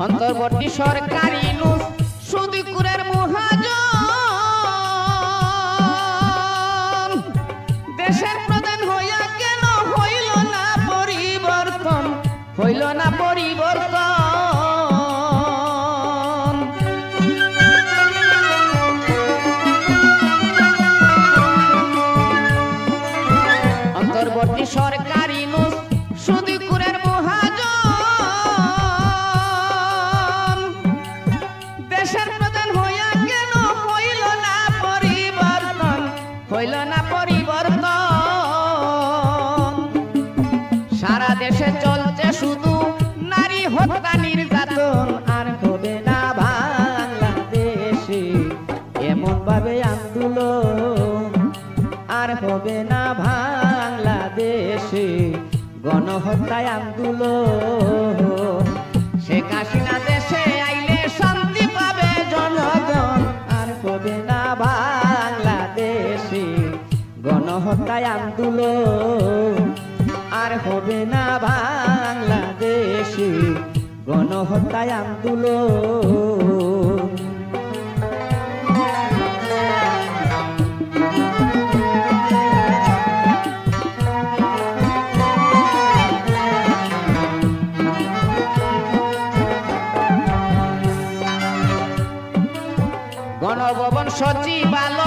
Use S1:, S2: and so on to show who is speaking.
S1: অন্তর্বর্তী সরকারি নুস সুদকুরের মহাজন দেশের প্রধান হইয়া কেন হইল না পরিবর্তন, হইল না পরিবর্তন। অন্তর্বর্তী সরকারি নুস সুদকুরের মহাজন দেশের প্রধান হইয়া কেন হইল না পরিবর্তন, হইল না পরিবর্তন। সারা দেশে চলছে শুধু নারী হত্যা নির্যাতন, আর হবে না বাংলাদেশে এমন ভাবে আন্দোলন, আর হবে না বাংলাদেশে গণহত্যায় আন্দোলন। শেখ হাসিনা দেশে আইলে শান্তি পাবে জনগণ, আর হবে না বাংলাদেশে গণহত্যায় আন্দোলন, আর হবে না বাংলাদেশে গণহত্যায় আন্দোলন। গণভবন সচিবালয়